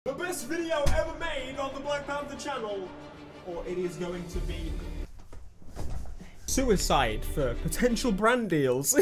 The best video ever made on the Black Panther channel, or it is going to be suicide for potential brand deals.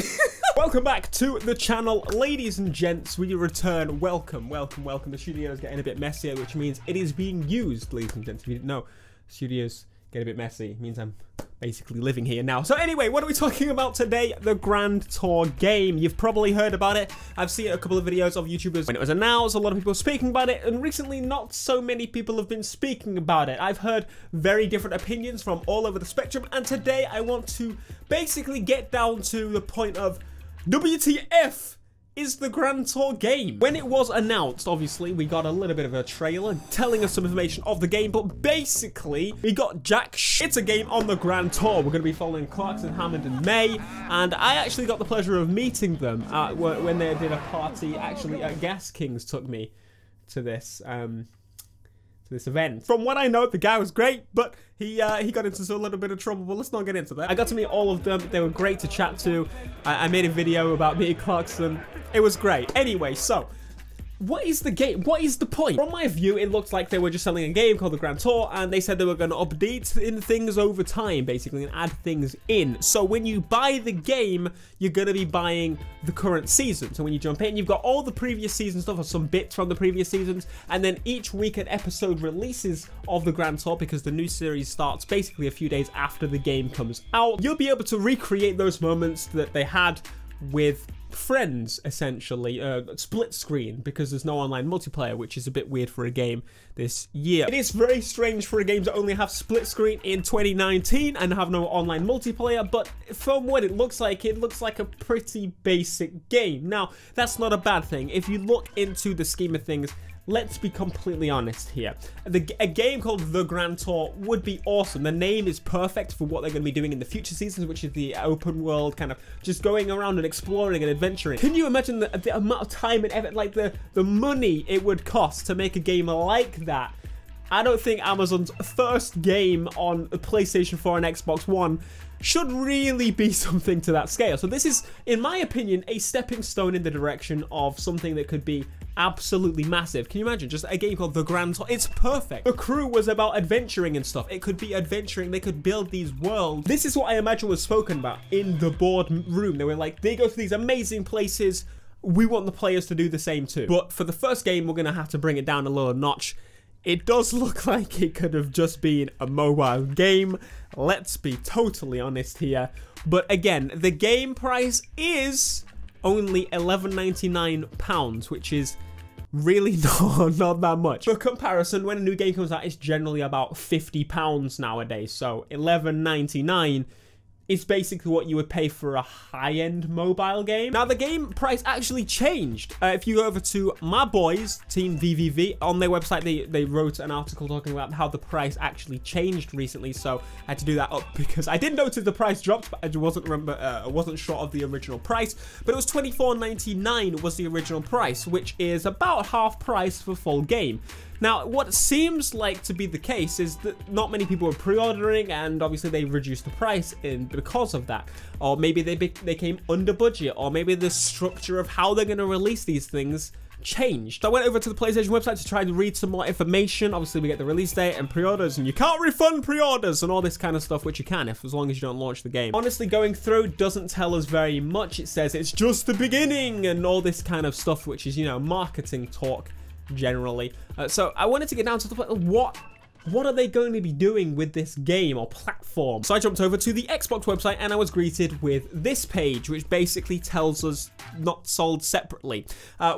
Welcome back to the channel, ladies and gents. We return. Welcome. The studio is getting a bit messier, which means it is being used, ladies and gents. If you didn't know, studios get a bit messy. It means I'm basically living here now. So anyway, what are we talking about today? The Grand Tour game. You've probably heard about it. I've seen a couple of videos of YouTubers when it was announced. A lot of people speaking about it, and recently not so many people have been speaking about it. I've heard very different opinions from all over the spectrum, and today I want to basically get down to the point of WTF is the Grand Tour game. When it was announced, obviously, we got a little bit of a trailer telling us some information of the game, but basically, we got jack shit. It's a game on the Grand Tour. We're going to be following Clarkson, Hammond, and May, and I actually got the pleasure of meeting them when they did a party. Actually, Gas Kings took me to this event. From what I know, the guy was great, but he got into a little bit of trouble, but let's not get into that. I got to meet all of them. They were great to chat to. I made a video about meeting Clarkson. It was great. Anyway, so what is the game? What is the point? From my view, it looked like they were just selling a game called the Grand Tour, and they said they were going to update in things over time, basically, and add things in. So when you buy the game, you're going to be buying the current season. So when you jump in, you've got all the previous season stuff, or some bits from the previous seasons, and then each week an episode releases of the Grand Tour, because the new series starts basically a few days after the game comes out. You'll be able to recreate those moments that they had with friends, essentially, split screen, because there's no online multiplayer, which is a bit weird for a game this year. It is very strange for a game to only have split screen in 2019 and have no online multiplayer, but from what it looks like a pretty basic game. Now, that's not a bad thing. If you look into the scheme of things, let's be completely honest here. A game called The Grand Tour would be awesome. The name is perfect for what they're going to be doing in the future seasons, which is the open world, kind of just going around and exploring and adventuring. Can you imagine the amount of time and effort, like the money it would cost to make a game like that? I don't think Amazon's first game on PlayStation 4 and Xbox One should really be something to that scale. So this is, in my opinion, a stepping stone in the direction of something that could be absolutely massive. Can you imagine just a game called The Grand Tour? It's perfect. The crew was about adventuring and stuff. It could be adventuring. They could build these worlds. This is what I imagine was spoken about in the boardroom. They were like, they go to these amazing places. We want the players to do the same too. But for the first game, we're going to have to bring it down a little notch. It does look like it could have just been a mobile game. Let's be totally honest here. But again, the game price is only £11.99, which is really not that much. For comparison, when a new game comes out, it's generally about £50 nowadays. So £11.99 is basically what you would pay for a high-end mobile game. Now, the game price actually changed. If you go over to my boys, Team VVV, on their website, they wrote an article talking about how the price actually changed recently, so I had to do that up because I did notice the price dropped, but I wasn't sure of the original price, but it was $24.99 was the original price, which is about half price for full game. Now, what seems like to be the case is that not many people were pre-ordering, and obviously they reduced the price because of that. Or maybe they came under budget, or maybe the structure of how they're going to release these things changed. So I went over to the PlayStation website to try to read some more information. Obviously, we get the release date and pre-orders, and you can't refund pre-orders and all this kind of stuff, which you can as long as you don't launch the game. Honestly, going through doesn't tell us very much. It says it's just the beginning and all this kind of stuff, which is, you know, marketing talk generally. So I wanted to get down to the point of what are they going to be doing with this game or platform? So I jumped over to the Xbox website and I was greeted with this page, which basically tells us not sold separately,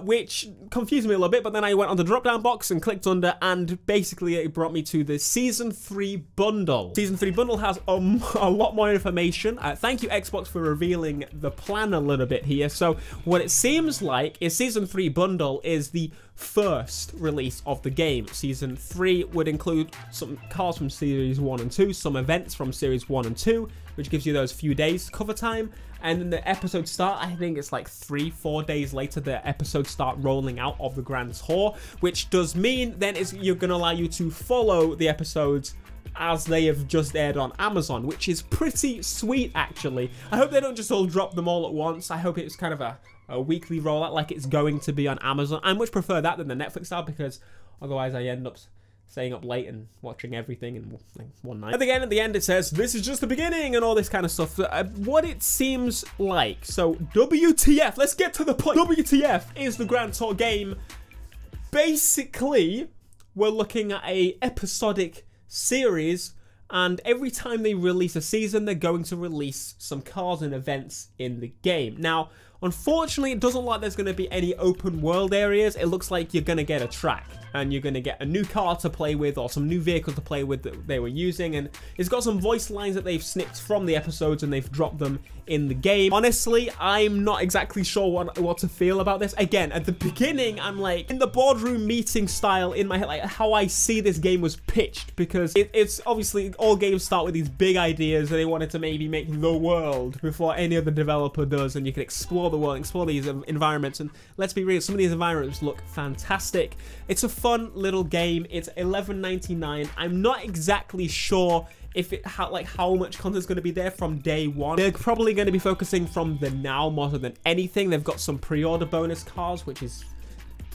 which confused me a little bit, but then I went on the drop-down box and clicked under, and basically it brought me to the Season 3 bundle. Season 3 bundle has a lot more information. Thank you, Xbox, for revealing the plan a little bit here. So what it seems like is Season 3 bundle is the first release of the game. Season 3 would include some cars from Series 1 and 2, some events from Series 1 and 2, which gives you those few days cover time, and then the episodes start, I think it's like 3-4 days later, the episodes start rolling out of the Grand Tour, which does mean then you're going to allow you to follow the episodes as they have just aired on Amazon, which is pretty sweet, actually. I hope they don't just all drop them all at once. I hope it's kind of a weekly rollout like it's going to be on Amazon. I much prefer that than the Netflix style, because Otherwise, I end up staying up late and watching everything in like one night. At the end, it says, this is just the beginning and all this kind of stuff. What it seems like. So, WTF, let's get to the point. WTF is the Grand Tour game. Basically, we're looking at a episodic series, and every time they release a season, they're going to release some cars and events in the game. Now, unfortunately, it doesn't look like there's going to be any open world areas. It looks like you're going to get a track, and you're going to get a new car to play with or some new vehicle to play with that they were using, and it's got some voice lines that they've snipped from the episodes and they've dropped them in the game. Honestly, I'm not exactly sure what to feel about this. Again, at the beginning, I'm like in the boardroom meeting style in my head, like how I see this game was pitched, because it's obviously all games start with these big ideas and they wanted to maybe make the world before any other developer does, and you can explore the world, explore these environments, and let's be real, some of these environments look fantastic. It's a fun little game. It's $11.99. I'm not exactly sure if how much content's going to be there from day one. They're probably going to be focusing from the now more so than anything. They've got some pre-order bonus cars, which is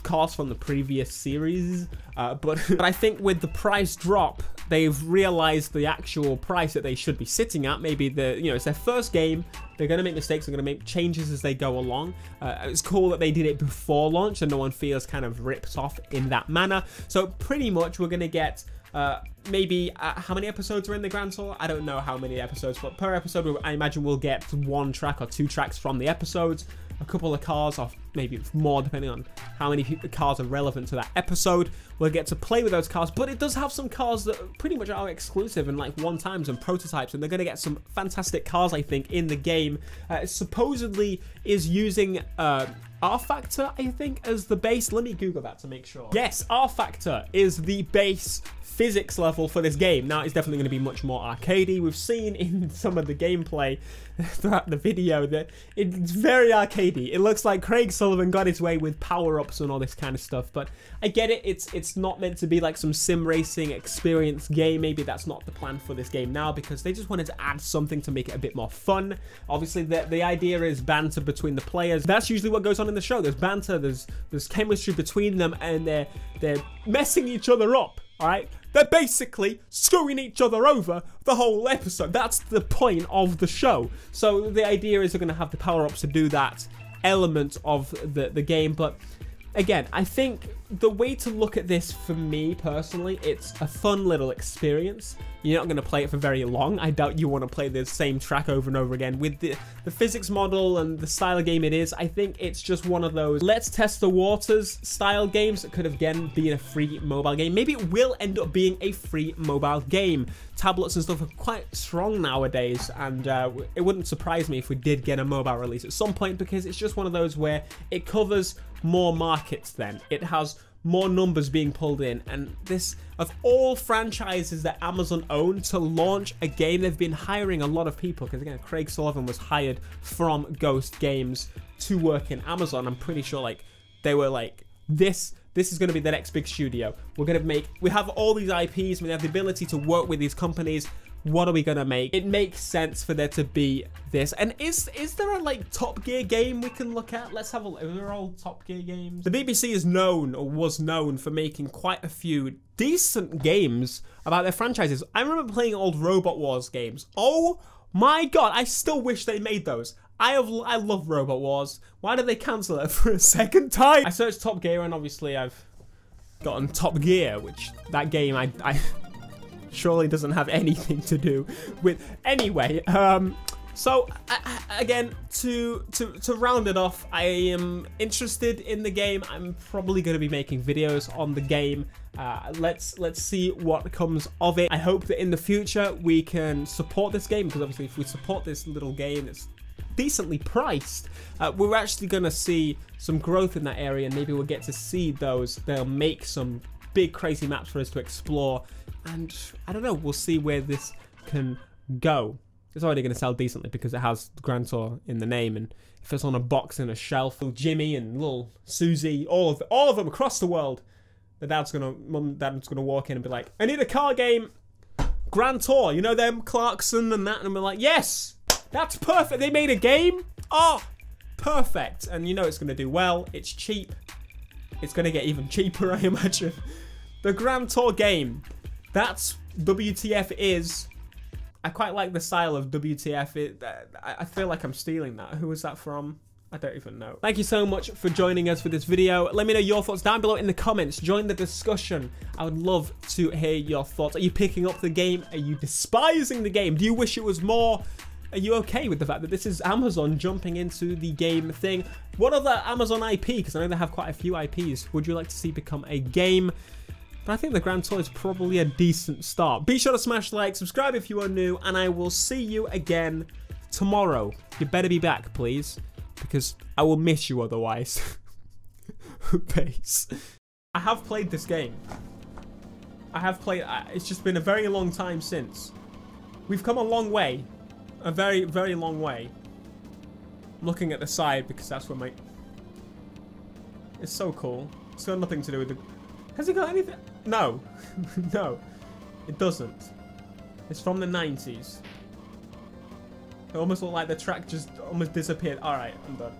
cars from the previous series, but I think with the price drop, they've realized the actual price that they should be sitting at. Maybe it's their first game. They're going to make mistakes. They're going to make changes as they go along. It's cool that they did it before launch and no one feels kind of ripped off in that manner. So pretty much we're going to get maybe how many episodes are in the Grand Tour? I don't know how many episodes, but per episode, I imagine we'll get 1 track or 2 tracks from the episodes, a couple of cars, or maybe more, depending on how many cars are relevant to that episode. We'll get to play with those cars, but it does have some cars that pretty much are exclusive and like one-times and prototypes, and they're going to get some fantastic cars, I think, in the game. It supposedly is using R-Factor, I think, as the base. Let me Google that to make sure. Yes, R-Factor is the base physics level for this game. Now, it's definitely going to be much more arcadey. We've seen in some of the gameplay throughout the video that it's very arcadey. It looks like Craig Sullivan got his way with power-ups and all this kind of stuff, but I get it. It's not meant to be like some sim racing experience game. Maybe that's not the plan for this game now, because they just wanted to add something to make it a bit more fun. Obviously, the idea is banter between the players. That's usually what goes on in the show. There's banter, there's chemistry between them, and they're messing each other up. All right, they're basically screwing each other over the whole episode. That's the point of the show. So the idea is they're going to have the power-ups to do that element of the game. But again, I think the way to look at this, for me personally, it's a fun little experience. You're not going to play it for very long. I doubt you want to play the same track over and over again. With the physics model and the style of game it is, I think it's just one of those let's test the waters style games that could, again, be a free mobile game. Maybe it will end up being a free mobile game. Tablets and stuff are quite strong nowadays, and it wouldn't surprise me if we did get a mobile release at some point, because it's just one of those where it covers more markets then. It has more numbers being pulled in, and this, of all franchises that Amazon own to launch a game, they've been hiring a lot of people, because again, Craig Sullivan was hired from Ghost Games to work in Amazon. I'm pretty sure like they were like, this is going to be the next big studio. We have all these IPs, we have the ability to work with these companies. What are we gonna make? It makes sense for there to be this. And is there a like Top Gear game we can look at? Let's have a look. Are there all Top Gear games? The BBC is known, or was known, for making quite a few decent games about their franchises. I remember playing old Robot Wars games. Oh my god, I still wish they made those. I love Robot Wars. Why did they cancel it for a second time? I searched Top Gear, and obviously I've gotten Top Gear, which that game I surely doesn't have anything to do with. Anyway, so again, to round it off, I am interested in the game. I'm probably going to be making videos on the game. Let's see what comes of it. I hope that in the future we can support this game, because obviously if we support this little game, it's decently priced, we're actually going to see some growth in that area, and maybe we'll get to see those. They'll make some big crazy maps for us to explore, and I don't know, we'll see where this can go. It's already going to sell decently because it has Grand Tour in the name, and if it's on a box in a shelf, little Jimmy and little Susie, all of them across the world, dad's gonna walk in and be like, I need a car game, Grand Tour, you know them, Clarkson and that, and we're like, yes, that's perfect, they made a game, oh, perfect, and you know it's going to do well, it's cheap, it's going to get even cheaper, I imagine. The Grand Tour game. That's WTF is. I quite like the style of WTF. I feel like I'm stealing that. Who was that from? I don't even know. Thank you so much for joining us for this video. Let me know your thoughts down below in the comments. Join the discussion. I would love to hear your thoughts. Are you picking up the game? Are you despising the game? Do you wish it was more? Are you okay with the fact that this is Amazon jumping into the game thing? What other Amazon IP, because I know they have quite a few IPs, would you like to see become a game? But I think the Grand Tour is probably a decent start. Be sure to smash like, subscribe if you are new, and I will see you again tomorrow. You better be back, please, because I will miss you otherwise. Peace. I have played this game. I have played, it's just been a very long time since. We've come a long way. A very, very long way. I'm looking at the side because that's where my... It's so cool. It's got nothing to do with the... Has it got anything? No. No. It doesn't. It's from the 90s. It almost looked like the track just almost disappeared. Alright, I'm done.